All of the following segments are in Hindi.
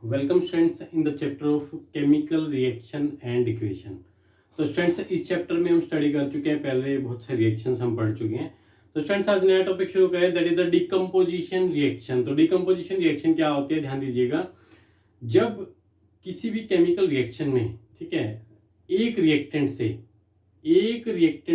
Welcome students in the chapter of chemical reaction and equation. तो स्टूडेंट्स इस चैप्टर में हम स्टडी कर चुके हैं, पहले बहुत से रिएक्शंस हम पढ़ चुके हैं। तो स्टूडेंट्स आज नया टॉपिक शुरू करें, that is the decomposition reaction. तो डिकम्पोजिशन रिएक्शन क्या होती है, ध्यान दीजिएगा। जब किसी भी केमिकल रिएक्शन में, ठीक है, एक रिएक्टेंट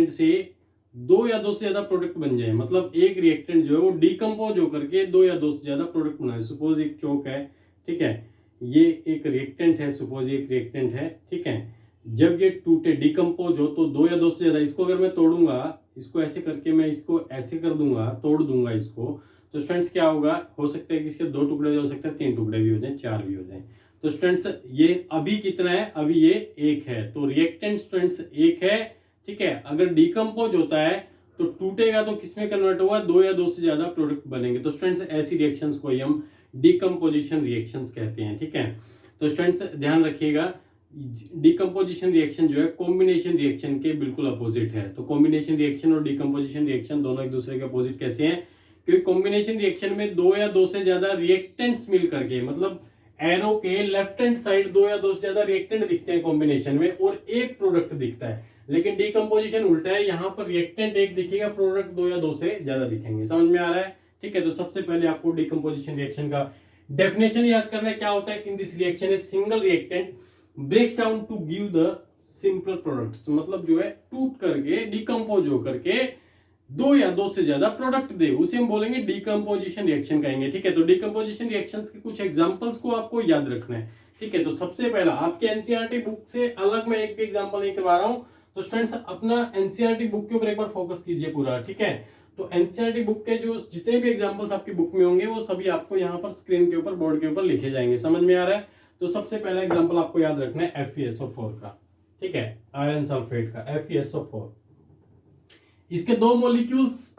से दो या दो से ज्यादा प्रोडक्ट बन जाए, मतलब एक रिएक्टेंट जो है वो डिकम्पोज होकर के दो या दो से ज्यादा प्रोडक्ट बनाए। सपोज एक चौक है, ठीक है, ये एक रिएक्टेंट है, सपोज एक रिएक्टेंट है, ठीक है। जब ये टूटे डिकम्पोज हो तो दो या दो से ज्यादा, इसको अगर मैं तोड़ूंगा, इसको ऐसे करके मैं इसको ऐसे कर दूंगा, तोड़ दूंगा इसको, तो स्टूडेंट्स क्या होगा, हो सकता है कि इसके दो टुकड़े हो सकते हैं, तीन टुकड़े भी हो जाए, चार भी हो जाए। तो स्टूडेंट्स ये अभी कितना है, अभी ये एक है, तो रिएक्टेंट स्टूडेंट्स एक है, ठीक है। अगर डिकम्पोज होता है तो टूटेगा तो किसमें कन्वर्ट होगा, दो या दो से ज्यादा प्रोडक्ट बनेंगे। तो स्टूडेंट्स ऐसी रिएक्शंस को ही हम डिकम्पोजिशन रिएक्शंस कहते हैं, ठीक है। तो स्टूडेंट्स ध्यान रखिएगा, डिकम्पोजिशन रिएक्शन जो है कॉम्बिनेशन रिएक्शन के बिल्कुल अपोजिट है। तो कॉम्बिनेशन रिएक्शन और डिकम्पोजिशन रिएक्शन दोनों एक दूसरे के अपोजिट कैसे हैं, क्योंकि कॉम्बिनेशन रिएक्शन में दो या दो से ज्यादा रिएक्टेंट्स मिल करके, मतलब एरो के लेफ्ट हैंड साइड दो या दो से ज्यादा रिएक्टेंट दिखते हैं कॉम्बिनेशन में और एक प्रोडक्ट दिखता है। लेकिन डिकम्पोजिशन उल्टा है, यहाँ पर रिएक्टेंट एक दिखेगा, प्रोडक्ट दो या दो से ज्यादा दिखेंगे। समझ में आ रहा है, ठीक है। तो सबसे पहले आपको डिकम्पोजिशन रिएक्शन का डेफिनेशन याद करना है, क्या होता है। In this reaction a single reactant breaks down to give the simple products, मतलब जो है टूट करके डिकम्पोज होकर के दो या दो से ज्यादा प्रोडक्ट दे, उसे हम बोलेंगे डिकम्पोजिशन रिएक्शन कहेंगे, ठीक है। तो डिकम्पोजिशन रिएक्शंस के कुछ एग्जांपल्स को आपको याद रखना है, ठीक है। तो सबसे पहला आपके एनसीईआरटी बुक से अलग मैं एक भी एग्जांपल नहीं करवा रहा हूं, तो स्टूडेंट्स अपना एनसीईआरटी बुक के ऊपर एक बार फोकस कीजिए पूरा, ठीक है। तो एनसीईआरटी बुक के जो जितने भी एग्जांपल्स आपकी बुक में होंगे वो सभी आपको यहाँ पर स्क्रीन के ऊपर, बोर्ड के ऊपर लिखे जाएंगे। समझ में आ रहा है। तो सबसे पहला एग्जांपल आपको याद रखना है FeSO4 का, ठीक है, आयरन सल्फेट का FeSO4। इसके दो मॉलिक्यूल्स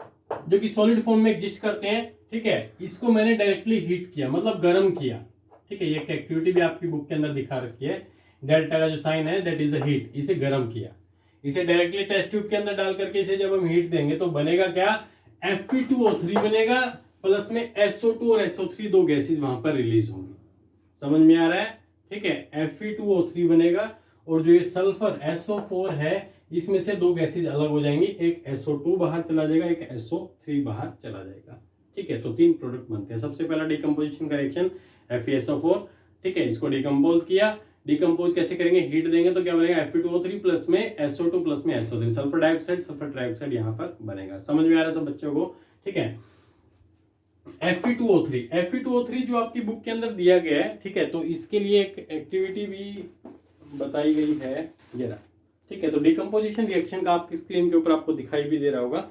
जो कि सॉलिड फॉर्म में एग्जिस्ट करते हैं, ठीक है। इसको मैंने डायरेक्टली हीट किया, मतलब गर्म किया, ठीक है। ये एक्टिविटी भी आपकी बुक के अंदर दिखा रखी है, डेल्टा का जो साइन है दैट इज अ हीट। इसे गर्म किया, इसे डायरेक्टली टेस्ट ट्यूब के अंदर डाल करके इसे जब हम हीट देंगे तो बनेगा क्या, Fe2O3 बनेगा, प्लस में SO2 और SO3 दो गैसेज वहां पर रिलीज होंगी। समझ में आ रहा है, ठीक है। Fe2O3 बनेगा और जो ये सल्फर SO4 है, इसमें से दो गैसेज अलग हो जाएंगी, एक SO2 बाहर चला जाएगा, एक SO3 बाहर चला जाएगा, ठीक है। तो तीन प्रोडक्ट बनते हैं। सबसे पहला डिकम्पोजिशन का रिएक्शन FeSO4, ठीक है, इसको डिकम्पोज किया। डिकम्पोज कैसे करेंगे, हीट देंगे तो क्या बनेगा, Fe2O3 प्लस में SO2 प्लस में SO3, सल्फर डाइऑक्साइड यहाँ पर बनेगा। समझ में आ रहा है सब बच्चों को, ठीक है। Fe2O3 जो आपकी बुक के अंदर दिया गया है, ठीक है। तो इसके लिए एक एक्टिविटी भी बताई गई है, ये रहा, ठीक है। तो डिकम्पोजिशन रिएक्शन का आपकी स्क्रीन के ऊपर आपको दिखाई भी दे रहा होगा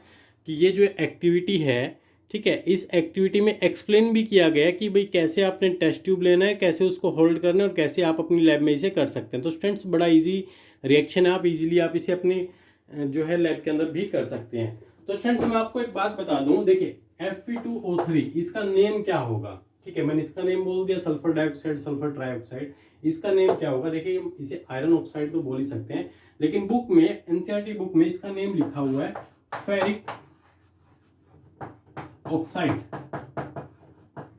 कि ये जो एक्टिविटी है, ठीक है, इस एक्टिविटी में एक्सप्लेन भी किया गया है कि भाई कैसे आपने टेस्ट ट्यूब लेना है, कैसे उसको होल्ड करना है और कैसे आप अपनी लैब में इसे कर सकते हैं। तो स्टूडेंट्स बड़ा इजी रिएक्शन है, आप इजीली आप इसे अपनी जो है लैब के अंदर भी कर सकते हैं। तो स्टूडेंट्स मैं आपको एक बात बता दूं, देखिए Fe2O3 इसका नेम क्या होगा, ठीक है। मैंने इसका नेम बोल दिया सल्फर डाइऑक्साइड, सल्फर ट्राइऑक्साइड, इसका नेम क्या होगा, देखिए इसे आयरन ऑक्साइड तो बोल ही सकते हैं, लेकिन बुक में, एनसीईआरटी बुक में इसका नेम लिखा हुआ है फेरिक ऑक्साइड,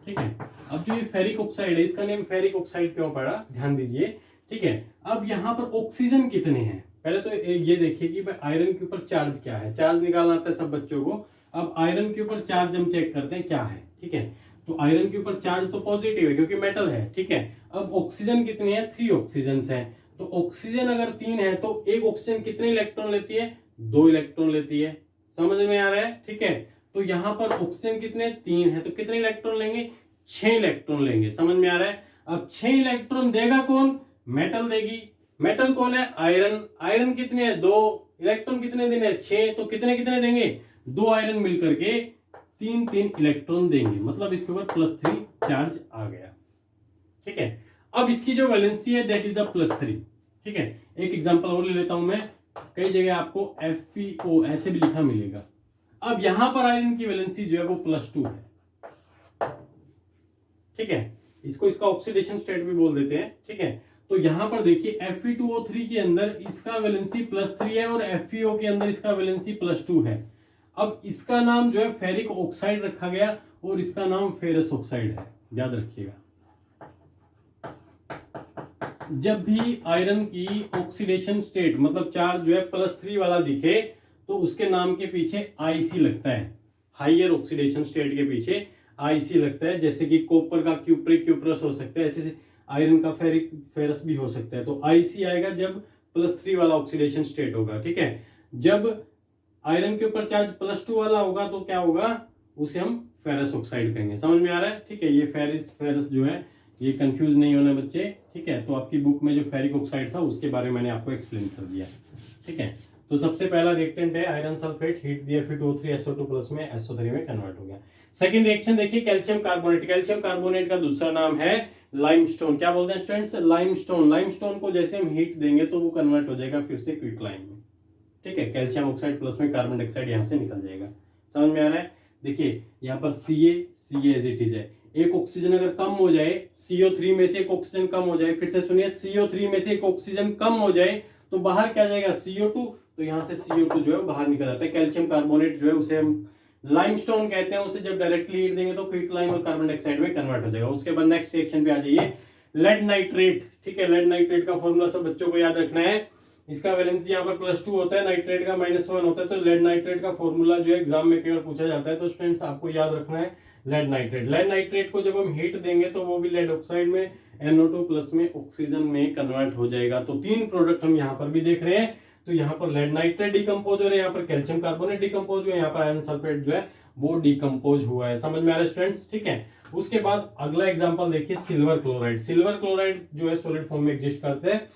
ठीक है। अब जो ये फेरिक ऑक्साइड है, इसका नेम फेरिक ऑक्साइड क्यों पड़ा, ध्यान दीजिए, ठीक है। अब यहाँ पर ऑक्सीजन कितने हैं, पहले तो ये देखिए कि भाई आयरन के ऊपर चार्ज क्या है, चार्ज निकालना आता है सब बच्चों को। अब आयरन के ऊपर चार्ज हम चेक करते हैं क्या है, ठीक है। तो आयरन के ऊपर चार्ज तो पॉजिटिव है क्योंकि मेटल है, ठीक है। अब ऑक्सीजन कितनी है, 3 ऑक्सीजन है। तो ऑक्सीजन अगर 3 है तो एक ऑक्सीजन कितने इलेक्ट्रॉन लेती है, 2 इलेक्ट्रॉन लेती है। समझ में आ रहा है, ठीक है। तो यहाँ पर ऑक्सीजन कितने, 3 है, तो कितने इलेक्ट्रॉन लेंगे, 6 इलेक्ट्रॉन लेंगे। समझ में आ रहा है। अब 6 इलेक्ट्रॉन देगा कौन, मेटल देगी। मेटल कौन है, आयरन। आयरन कितने हैं, 2, इलेक्ट्रॉन कितने देने, 6, तो कितने कितने देंगे, 2 आयरन मिलकर के 3 इलेक्ट्रॉन देंगे, मतलब इसके ऊपर +3 चार्ज आ गया, ठीक है। अब इसकी जो वैलेंसी है दैट इज द +3, ठीक है। एक एग्जांपल और ले लेता हूं मैं, कई जगह आपको FeO ऐसे भी लिखा मिलेगा। अब यहां पर आयरन की वैलेंसी जो है वो +2 है, ठीक है। इसको इसका ऑक्सीडेशन स्टेट भी बोल देते हैं, ठीक है। तो यहां पर देखिए Fe2O3 के अंदर इसका वैलेंसी +3 है और FeO के अंदर इसका वैलेंसी +2 है। अब इसका नाम जो है फेरिक ऑक्साइड रखा गया और इसका नाम फेरस ऑक्साइड है, याद रखिएगा। जब भी आयरन की ऑक्सीडेशन स्टेट मतलब चार्ज जो है +3 वाला दिखे तो उसके नाम के पीछे आईसी लगता है। हाइयर ऑक्सीडेशन स्टेट के पीछे आईसी लगता है, जैसे कि कॉपर का क्यूप्रिक क्यूप्रस हो सकता है, ऐसे आयरन का फेरिक फेरस भी हो सकता है। तो आईसी आएगा जब +3 वाला ऑक्सीडेशन स्टेट होगा, ठीक है। जब आयरन के ऊपर चार्ज +2 वाला होगा तो क्या होगा, उसे हम फेरस ऑक्साइड कहेंगे। समझ में आ रहा है, ठीक है। ये फेरस जो है, ये कंफ्यूज नहीं होना बच्चे, ठीक है। तो आपकी बुक में जो फेरिक ऑक्साइड था उसके बारे में मैंने आपको एक्सप्लेन कर दिया, ठीक है। तो सबसे पहला रिएक्टेंट है आयरन सल्फेट, हीट दिया Fe2O3 SO2 प्लस में SO3 में कन्वर्ट हो गया। सेकंड रिएक्शन देखिए कैल्शियम कार्बोनेट। कैल्शियम कार्बोनेट का दूसरा नाम है लाइमस्टोन। क्या बोलते हैं स्टूडेंट्स, लाइमस्टोन। लाइमस्टोन को जैसे हम हीट देंगे तो वो कन्वर्ट हो जाएगा फिर से क्विकलाइम में, ठीक है। कैल्शियम ऑक्साइड प्लस में कार्बन डाइऑक्साइड यहाँ से निकल जाएगा। समझ में आ रहा है। देखिए यहाँ पर Ca एज इट इज है। एक ऑक्सीजन अगर कम हो जाए, CO3 में से एक ऑक्सीजन कम हो जाए, फिर से सुनिए, CO3 में से एक ऑक्सीजन कम हो जाए तो बाहर क्या जाएगा, CO2। तो यहाँ से CO2 जो है बाहर निकल जाता है। कैल्शियम कार्बोनेट जो है उसे हम लाइमस्टोन कहते हैं। उसे जब डायरेक्टली हीट देंगे तो क्विकलाइम और कार्बन डाइऑक्साइड में कन्वर्ट हो जाएगा। उसके बाद नेक्स्ट रिएक्शन पे आ जाइए, लेड नाइट्रेट, ठीक है। लेड नाइट्रेट का फॉर्मूला सब बच्चों को याद रखना है। इसका वैलेंसी यहाँ पर +2 होता है, नाइट्रेट का -1 होता है। तो लेड नाइट्रेट का फॉर्मूला जो है एग्जाम में कई बार पूछा जाता है, तो स्टूडेंट्स आपको याद रखना है लेड नाइट्रेट। लेड नाइट्रेट को जब हम हीट देंगे तो वो भी लेड ऑक्साइड में NO2 प्लस में ऑक्सीजन में कन्वर्ट हो जाएगा। तो 3 प्रोडक्ट हम यहाँ पर भी देख रहे हैं। तो यहाँ पर लेड नाइट्रेट डिकम्पोज हो रहा है, यहाँ पर कैल्शियम कार्बोनेट डिकम्पोज हुआ है, यहाँ पर आयरन सल्फेट जो है वो डिकम्पोज हुआ है। समझ में आ रहा है स्टूडेंट्स, ठीक है। उसके बाद अगला एग्जांपल देखिए, सिल्वर क्लोराइड। सिल्वर क्लोराइड जो है सॉलिड फॉर्म में एग्जिस्ट करते हैं,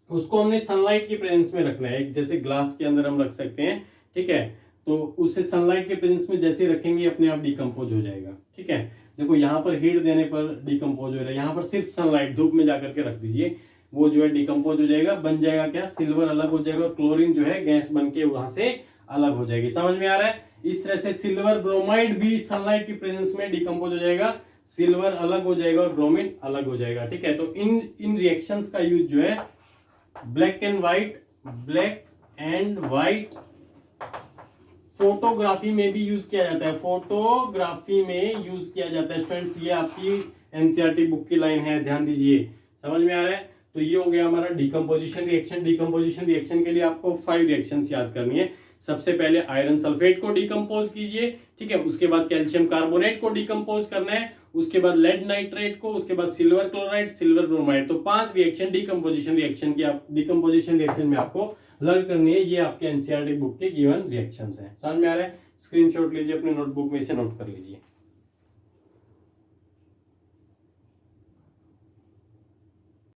उसको हमने सनलाइट की प्रेजेंस में रखना है। जैसे ग्लास के अंदर हम रख सकते हैं, ठीक है। तो उसे सनलाइट के प्रेजेंस में जैसे रखेंगे अपने आप डिकम्पोज हो जाएगा, ठीक है। देखो यहाँ पर हीट देने पर डिकम्पोज हो रहा है, यहाँ पर सिर्फ सनलाइट धूप में जाकर के रख दीजिए, वो जो है डिकम्पोज हो जाएगा, बन जाएगा क्या, सिल्वर अलग हो जाएगा और क्लोरीन जो है गैस बन के वहां से अलग हो जाएगी। समझ में आ रहा है। इस तरह से सिल्वर ब्रोमाइड भी सनलाइट की प्रेजेंस में डिकम्पोज हो जाएगा, सिल्वर अलग हो जाएगा और ब्रोमीन अलग हो जाएगा, ठीक है। तो इन रिएक्शंस का यूज जो है ब्लैक एंड व्हाइट फोटोग्राफी में भी यूज किया जाता है। फोटोग्राफी में यूज किया जाता है स्टूडेंट्स। ये आपकी एनसीईआरटी बुक की लाइन है, ध्यान दीजिए। समझ में आ रहा है। तो ये हो गया हमारा डिकम्पोजिशन रिएक्शन। डिकम्पोजिशन रिएक्शन के लिए आपको 5 रिएक्शंस याद करनी है। सबसे पहले आयरन सल्फेट को डिकम्पोज कीजिए, ठीक है। उसके बाद कैल्शियम कार्बोनेट को डिकम्पोज करना है, उसके बाद लेड नाइट्रेट को, उसके बाद सिल्वर क्लोराइड, सिल्वर ब्रोमाइड। तो 5 रिएक्शन डिकम्पोजिशन रिएक्शन की आप डिकम्पोजिशन रिएक्शन में आपको लर्न करनी है। ये आपके एनसीईआरटी बुक के गिवन रिएक्शंस हैं। समझ में आ रहा है। स्क्रीनशॉट लीजिए, अपने नोटबुक में इसे नोट कर लीजिए।